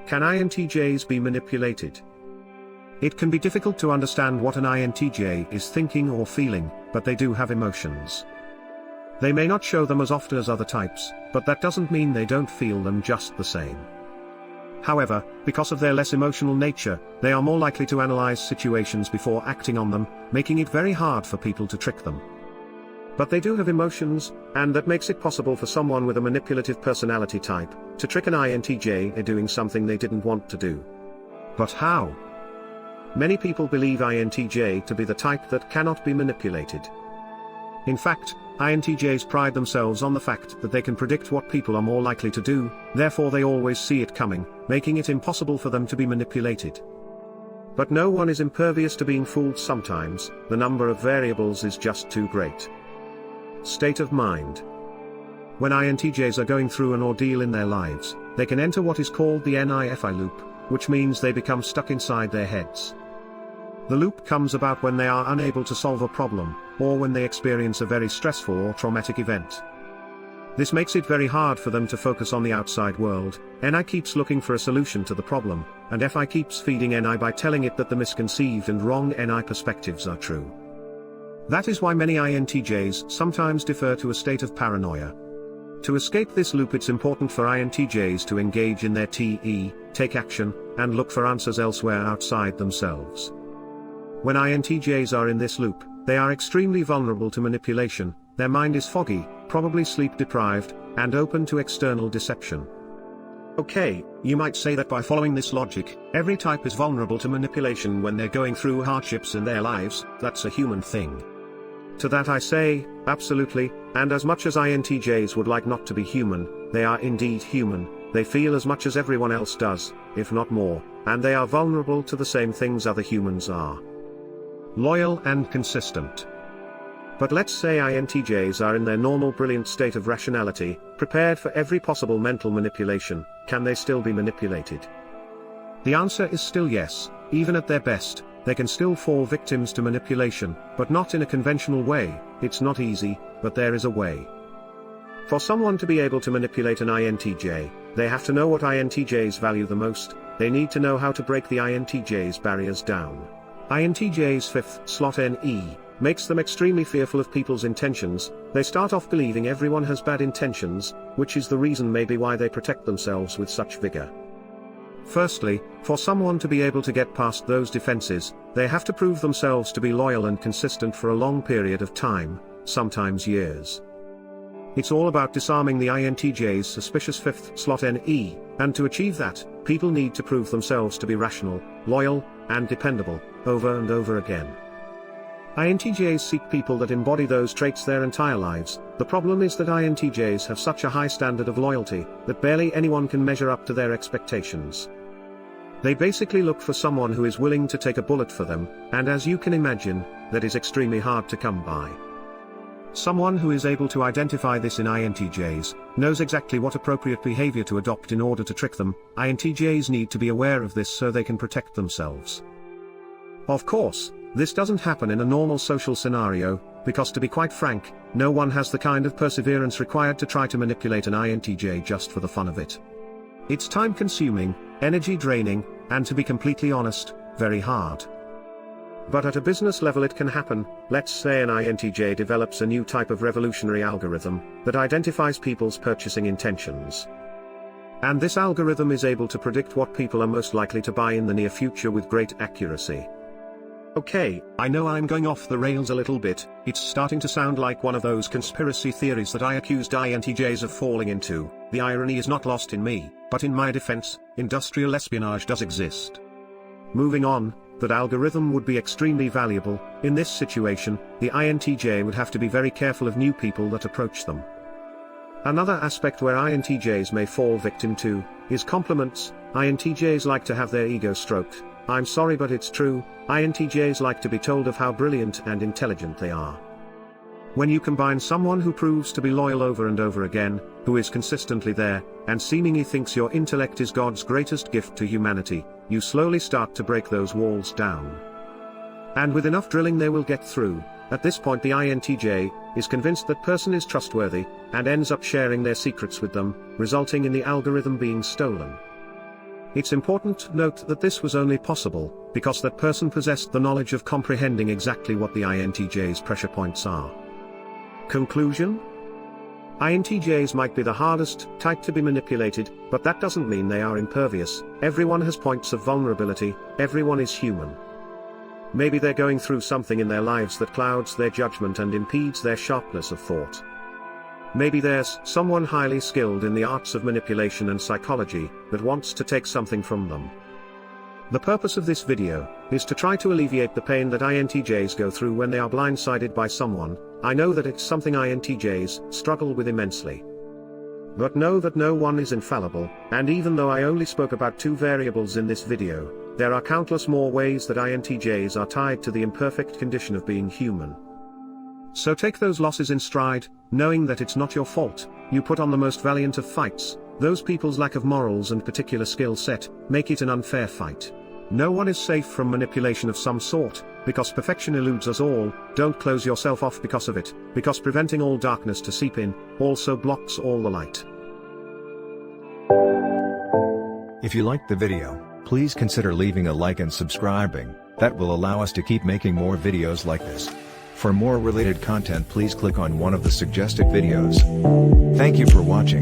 Can INTJs be manipulated? It can be difficult to understand what an INTJ is thinking or feeling, but they do have emotions. They may not show them as often as other types, but that doesn't mean they don't feel them just the same. However, because of their less emotional nature, they are more likely to analyze situations before acting on them, making it very hard for people to trick them. But they do have emotions, and that makes it possible for someone with a manipulative personality type to trick an INTJ into doing something they didn't want to do. But how? Many people believe INTJ to be the type that cannot be manipulated. In fact, INTJs pride themselves on the fact that they can predict what people are more likely to do, therefore they always see it coming, making it impossible for them to be manipulated. But no one is impervious to being fooled sometimes, the number of variables is just too great. State of mind. When INTJs are going through an ordeal in their lives, they can enter what is called the NIFI loop, which means they become stuck inside their heads. The loop comes about when they are unable to solve a problem, or when they experience a very stressful or traumatic event. This makes it very hard for them to focus on the outside world. NI keeps looking for a solution to the problem, and FI keeps feeding NI by telling it that the misconceived and wrong NI perspectives are true. That is why many INTJs sometimes defer to a state of paranoia. To escape this loop, it's important for INTJs to engage in their TE, take action, and look for answers elsewhere outside themselves. When INTJs are in this loop, they are extremely vulnerable to manipulation, their mind is foggy, probably sleep deprived, and open to external deception. Okay, you might say that by following this logic, every type is vulnerable to manipulation when they're going through hardships in their lives. That's a human thing. To that I say, absolutely, and as much as INTJs would like not to be human, they are indeed human. They feel as much as everyone else does, if not more, and they are vulnerable to the same things other humans are. Loyal and consistent. But let's say INTJs are in their normal brilliant state of rationality, prepared for every possible mental manipulation. Can they still be manipulated? The answer is still yes. Even at their best, they can still fall victims to manipulation, but not in a conventional way. It's not easy, but there is a way. For someone to be able to manipulate an INTJ, they have to know what INTJs value the most. They need to know how to break the INTJ's barriers down. INTJ's fifth slot NE makes them extremely fearful of people's intentions. They start off believing everyone has bad intentions, which is the reason maybe why they protect themselves with such vigor. Firstly, for someone to be able to get past those defenses, they have to prove themselves to be loyal and consistent for a long period of time, sometimes years. It's all about disarming the INTJ's suspicious fifth slot NE, and to achieve that, people need to prove themselves to be rational, loyal, and dependable, over and over again. INTJs seek people that embody those traits their entire lives. The problem is that INTJs have such a high standard of loyalty, that barely anyone can measure up to their expectations. They basically look for someone who is willing to take a bullet for them, and as you can imagine, that is extremely hard to come by. Someone who is able to identify this in INTJs, knows exactly what appropriate behavior to adopt in order to trick them. INTJs need to be aware of this so they can protect themselves. Of course, this doesn't happen in a normal social scenario, because to be quite frank, no one has the kind of perseverance required to try to manipulate an INTJ just for the fun of it. It's time-consuming, energy-draining, and to be completely honest, very hard. But at a business level it can happen. Let's say an INTJ develops a new type of revolutionary algorithm that identifies people's purchasing intentions. And this algorithm is able to predict what people are most likely to buy in the near future with great accuracy. Okay, I know I'm going off the rails a little bit. It's starting to sound like one of those conspiracy theories that I accused INTJs of falling into. The irony is not lost in me, but in my defense, industrial espionage does exist. Moving on, that algorithm would be extremely valuable. In this situation, the INTJ would have to be very careful of new people that approach them. Another aspect where INTJs may fall victim to is compliments. INTJs like to have their ego stroked. I'm sorry, but it's true. INTJs like to be told of how brilliant and intelligent they are. When you combine someone who proves to be loyal over and over again, who is consistently there, and seemingly thinks your intellect is God's greatest gift to humanity, you slowly start to break those walls down. And with enough drilling they will get through. At this point the INTJ is convinced that person is trustworthy, and ends up sharing their secrets with them, resulting in the algorithm being stolen. It's important to note that this was only possible because that person possessed the knowledge of comprehending exactly what the INTJ's pressure points are. Conclusion? INTJs might be the hardest type to be manipulated, but that doesn't mean they are impervious. Everyone has points of vulnerability, everyone is human. Maybe they're going through something in their lives that clouds their judgment and impedes their sharpness of thought. Maybe there's someone highly skilled in the arts of manipulation and psychology that wants to take something from them. The purpose of this video is to try to alleviate the pain that INTJs go through when they are blindsided by someone. I know that it's something INTJs struggle with immensely. But know that no one is infallible, and even though I only spoke about 2 variables in this video, there are countless more ways that INTJs are tied to the imperfect condition of being human. So take those losses in stride, knowing that it's not your fault. You put on the most valiant of fights. Those people's lack of morals and particular skill set make it an unfair fight. No one is safe from manipulation of some sort, because perfection eludes us all. Don't close yourself off because of it, because preventing all darkness to seep in also blocks all the light. If you liked the video, please consider leaving a like and subscribing. That will allow us to keep making more videos like this. For more related content, please click on one of the suggested videos. Thank you for watching.